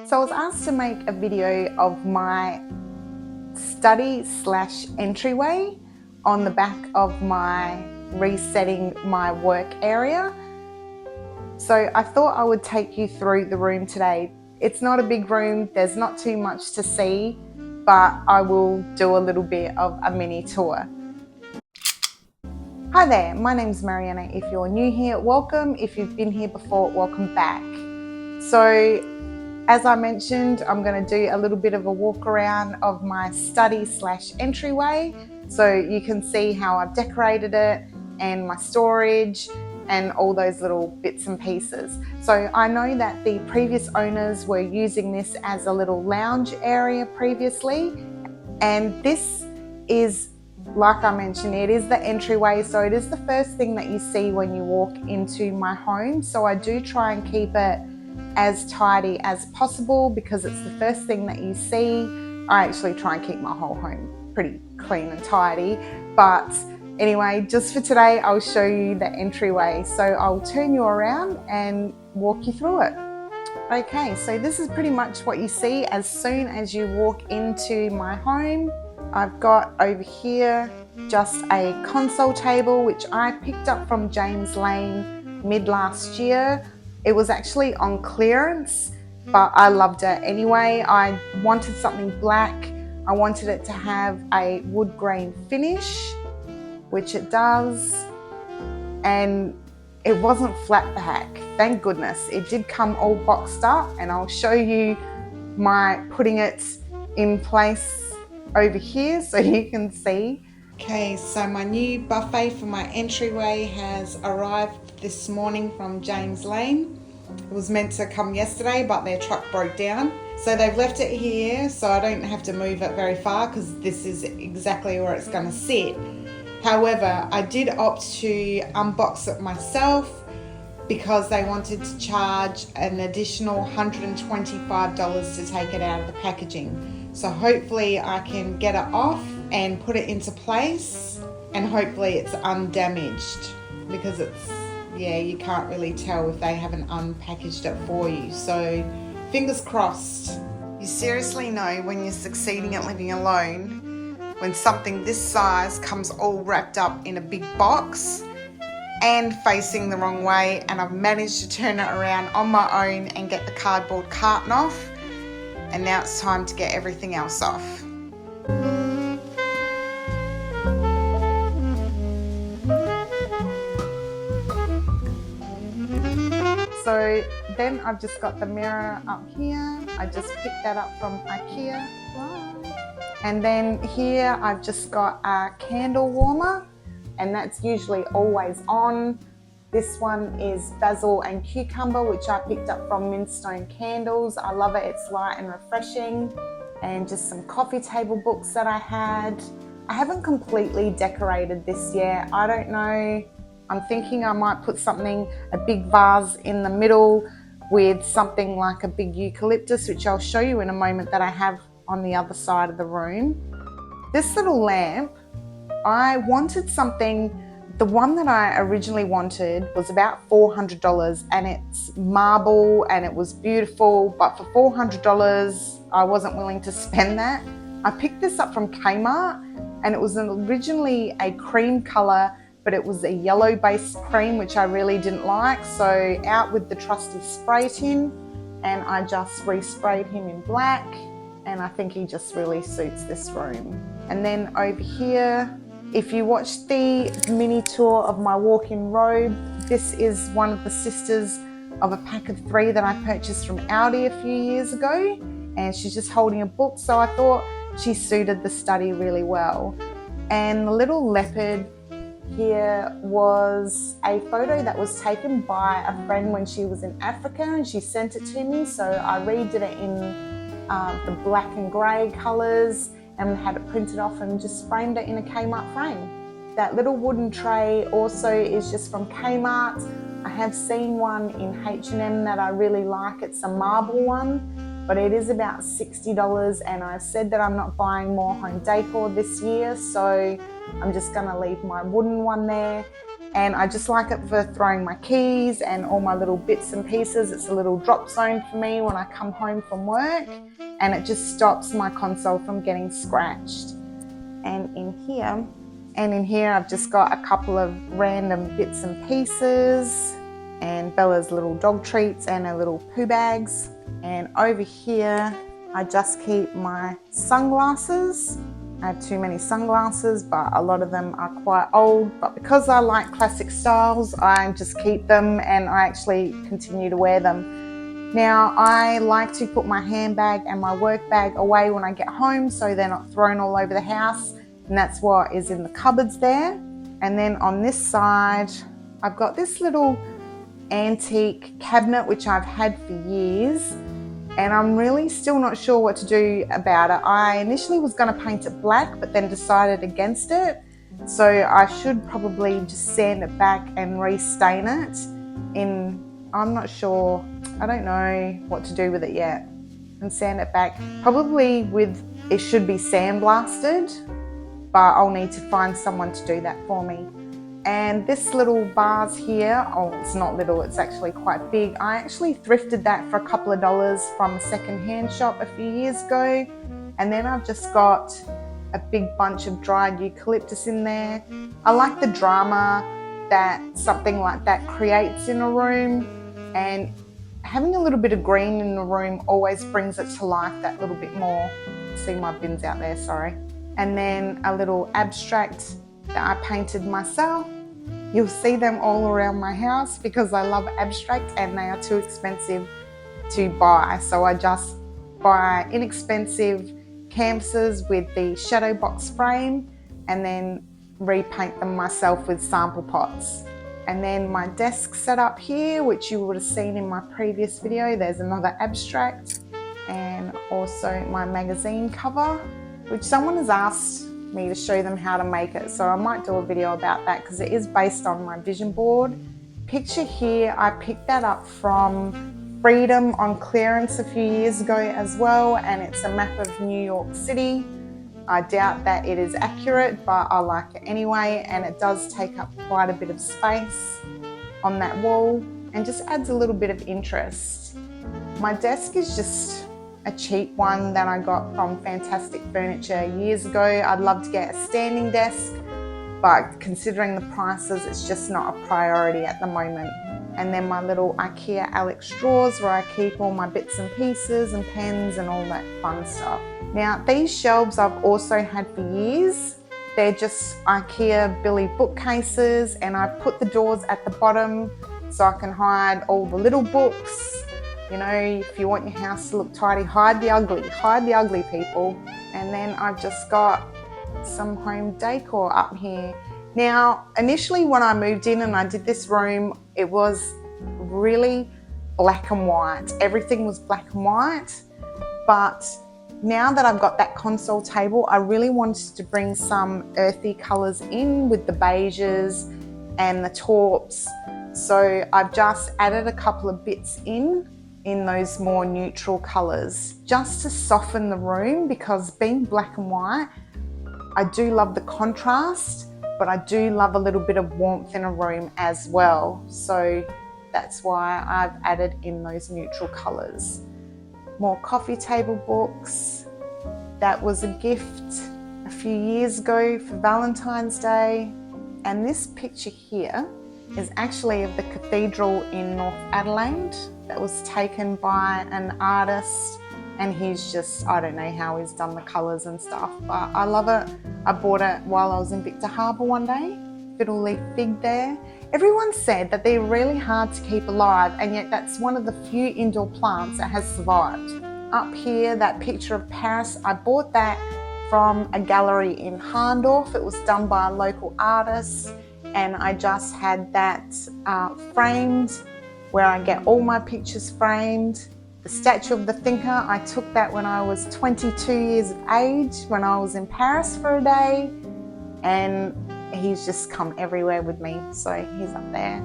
So I was asked to make a video of my study/entryway on the back of my resetting my work area. So I thought I would take you through the room today. It's not a big room, there's not too much to see, but I will do a little bit of a mini tour. Hi there, my name's Mariana. If you're new here, welcome. If you've been here before, welcome back. So as I mentioned, I'm going to do a little bit of a walk around of my study/entryway so you can see how I've decorated it and my storage and all those little bits and pieces. So I know that the previous owners were using this as a little lounge area previously, and this is, like I mentioned, it is the entryway, so it is the first thing that you see when you walk into my home. So I do try and keep it as tidy as possible because it's the first thing that you see. I actually try and keep my whole home pretty clean and tidy, but anyway, just for today I'll show you the entryway. So I'll turn you around and walk you through it. Okay, so this is pretty much what you see as soon as you walk into my home. I've got over here just a console table which I picked up from James Lane mid last year. It was actually on clearance, but I loved it anyway. I wanted something black. I wanted it to have a wood grain finish, which it does, and it wasn't flat back. Thank goodness. It did come all boxed up, and I'll show you my putting it in place over here so you can see. Okay, so my new buffet for my entryway has arrived this morning from James Lane. It was meant to come yesterday, but their truck broke down. So they've left it here so I don't have to move it very far because this is exactly where it's going to sit. However, I did opt to unbox it myself because they wanted to charge an additional $125 to take it out of the packaging. So hopefully I can get it off and put it into place, and hopefully it's undamaged, because it's, yeah, you can't really tell if they haven't unpackaged it for you. So fingers crossed. You seriously know when you're succeeding at living alone when something this size comes all wrapped up in a big box and facing the wrong way, and I've managed to turn it around on my own and get the cardboard carton off, and now it's time to get everything else off. So then I've just got the mirror up here. I just picked that up from IKEA. And then here I've just got a candle warmer, and that's usually always on. This one is basil and cucumber, which I picked up from Moonstone Candles. I love it, it's light and refreshing. And just some coffee table books that I had. I haven't completely decorated this yet. I don't know. I'm thinking I might put something, a big vase in the middle with something like a big eucalyptus, which I'll show you in a moment, that I have on the other side of the room. This little lamp, I wanted something, the one that I originally wanted was about $400, and it's marble and it was beautiful, but for $400 I wasn't willing to spend that. I picked this up from Kmart, and it was originally a cream color, but it was a yellow based cream, which I really didn't like. So out with the trusty spray tin, and I just resprayed him in black, and I think he just really suits this room. And then over here, if you watched the mini tour of my walk-in robe, this is one of the sisters of a pack of 3 that I purchased from Aldi a few years ago, and she's just holding a book, so I thought she suited the study really well. And the little leopard here was a photo that was taken by a friend when she was in Africa, and she sent it to me, so I redid it in the black and grey colours and had it printed off and just framed it in a Kmart frame. That little wooden tray also is just from Kmart. I have seen one in H&M that I really like. It's a marble one, but it is about $60, and I've said that I'm not buying more home decor this year, so I'm just going to leave my wooden one there. and I just like it for throwing my keys and all my little bits and pieces. It's a little drop zone for me when I come home from work, and it just stops my console from getting scratched. And in here I've just got a couple of random bits and pieces and Bella's little dog treats and her little poo bags. And over here I just keep my sunglasses. I have too many sunglasses, but a lot of them are quite old. But because I like classic styles, I just keep them and I actually continue to wear them. Now, I like to put my handbag and my work bag away when I get home so they're not thrown all over the house. And that's what is in the cupboards there. And then on this side, I've got this little antique cabinet which I've had for years. And I'm really still not sure what to do about it. I initially was going to paint it black, but then decided against it. So I should probably just sand it back and restain it I'm not sure, I don't know what to do with it yet. And sand it back, probably it should be sandblasted, but I'll need to find someone to do that for me. And this little vase here, oh, it's not little, it's actually quite big. I actually thrifted that for a couple of dollars from a second-hand shop a few years ago. And then I've just got a big bunch of dried eucalyptus in there. I like the drama that something like that creates in a room, and having a little bit of green in the room always brings it to life that little bit more. See my bins out there, sorry. And then a little abstract that I painted myself. You'll see them all around my house because I love abstract and they are too expensive to buy. So I just buy inexpensive canvases with the shadow box frame and then repaint them myself with sample pots. And then my desk setup here, which you would have seen in my previous video, there's another abstract, and also my magazine cover, which someone has asked me to show them how to make it, so I might do a video about that because it is based on my vision board. Picture here, I picked that up from Freedom on clearance a few years ago as well, and it's a map of New York City. I doubt that it is accurate, but I like it anyway, and it does take up quite a bit of space on that wall and just adds a little bit of interest. My desk is just a cheap one that I got from Fantastic Furniture years ago. I'd love to get a standing desk, but considering the prices, it's just not a priority at the moment. And then my little IKEA Alex drawers where I keep all my bits and pieces and pens and all that fun stuff. Now, these shelves I've also had for years. They're just IKEA Billy bookcases, and I put the doors at the bottom so I can hide all the little books. You know, if you want your house to look tidy, hide the ugly people. And then I've just got some home decor up here. Now, initially when I moved in and I did this room, it was really black and white. Everything was black and white. But now that I've got that console table, I really wanted to bring some earthy colours in with the beiges and the taupes. So I've just added a couple of bits in those more neutral colours just to soften the room, because being black and white, I do love the contrast, but I do love a little bit of warmth in a room as well. So that's why I've added in those neutral colours. More coffee table books. That was a gift a few years ago for Valentine's Day. And this picture here is actually of the cathedral in North Adelaide that was taken by an artist, and he's just, I don't know how he's done the colours and stuff, but I love it. I bought it while I was in Victor Harbour one day. Fiddle leaf fig there. Everyone said that they're really hard to keep alive, and yet that's one of the few indoor plants that has survived. Up here, that picture of Paris, I bought that from a gallery in Harndorf. It was done by a local artist, and I just had that framed, where I get all my pictures framed. The statue of the thinker, I took that when I was 22 years of age, when I was in Paris for a day, and he's just come everywhere with me, so he's up there.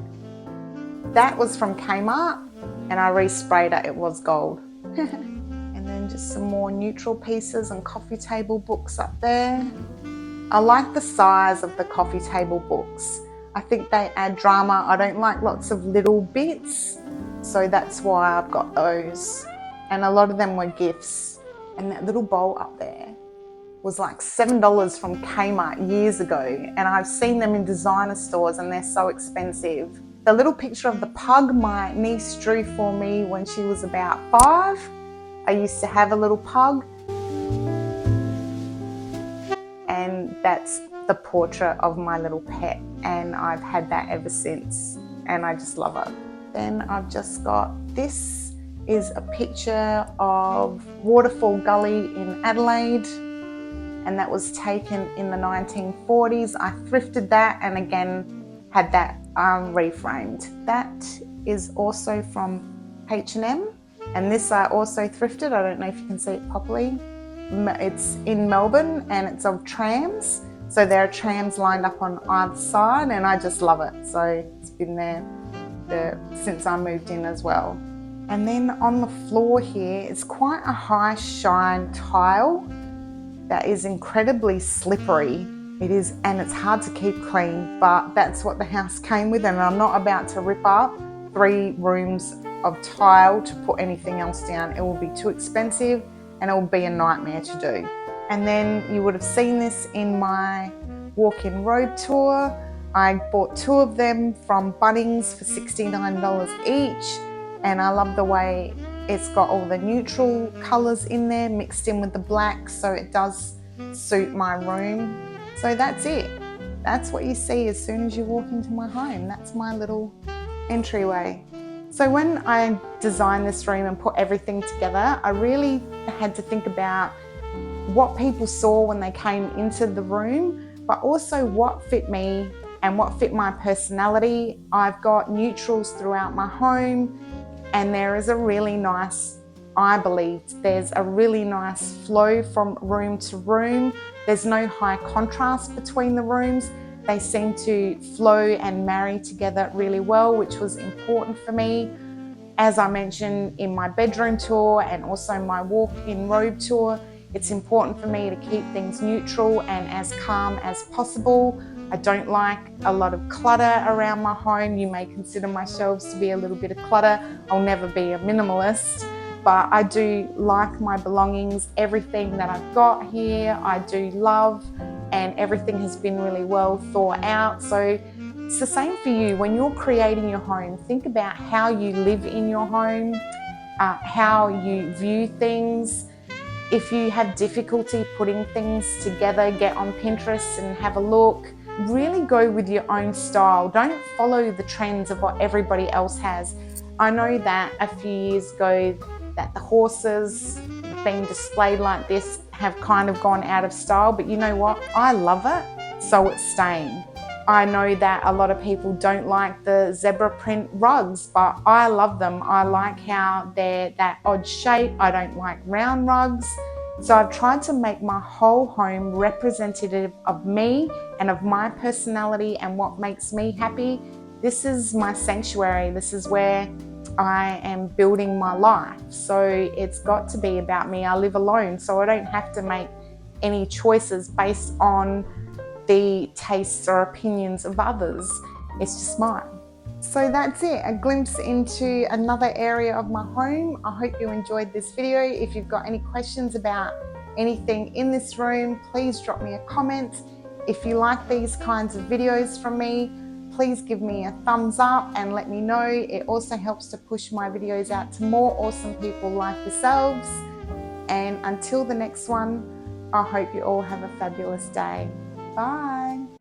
That was from Kmart, and I resprayed it, it was gold. And then just some more neutral pieces and coffee table books up there. I like the size of the coffee table books. I think they add drama. I don't like lots of little bits, so that's why I've got those. And a lot of them were gifts. And that little bowl up there was like $7 from Kmart years ago, and I've seen them in designer stores and they're so expensive. The little picture of the pug my niece drew for me when she was about 5. I used to have a little pug, and that's the portrait of my little pet, and I've had that ever since, and I just love it. Then I've just got this is a picture of Waterfall Gully in Adelaide, and that was taken in the 1940s. I thrifted that and again had that reframed. That is also from H&M, and this I also thrifted. I don't know if you can see it properly. It's in Melbourne and it's of trams. So there are trams lined up on either side, and I just love it. So it's been there since I moved in as well. And then on the floor here, it's quite a high shine tile that is incredibly slippery. It is, and it's hard to keep clean, but that's what the house came with, and I'm not about to rip up 3 rooms of tile to put anything else down. It will be too expensive and it will be a nightmare to do. And then you would have seen this in my walk-in robe tour. I bought 2 of them from Bunnings for $69 each, and I love the way it's got all the neutral colours in there mixed in with the black, so it does suit my room. So that's it. That's what you see as soon as you walk into my home. That's my little entryway. So when I designed this room and put everything together, I really had to think about what people saw when they came into the room, but also what fit me and what fit my personality. I've got neutrals throughout my home, and there is a really nice, I believe, there's a really nice flow from room to room. There's no high contrast between the rooms. They seem to flow and marry together really well, which was important for me. As I mentioned in my bedroom tour and also my walk-in robe tour, it's important for me to keep things neutral and as calm as possible. I don't like a lot of clutter around my home. You may consider my shelves to be a little bit of clutter. I'll never be a minimalist, but I do like my belongings. Everything that I've got here, I do love, and everything has been really well thought out. So it's the same for you. When you're creating your home, think about how you live in your home, how you view things. If you have difficulty putting things together, get on Pinterest and have a look. Really go with your own style. Don't follow the trends of what everybody else has. I know that a few years ago that the horses being displayed like this have kind of gone out of style, but you know what? I love it, so it's staying. I know that a lot of people don't like the zebra print rugs, but I love them. I like how they're that odd shape. I don't like round rugs. So I've tried to make my whole home representative of me and of my personality and what makes me happy. This is my sanctuary. This is where I am building my life. So it's got to be about me. I live alone, so I don't have to make any choices based on the tastes or opinions of others. It's just mine. So that's it, a glimpse into another area of my home. I hope you enjoyed this video. If you've got any questions about anything in this room, please drop me a comment. If you like these kinds of videos from me, please give me a thumbs up and let me know. It also helps to push my videos out to more awesome people like yourselves. And until the next one, I hope you all have a fabulous day. Bye.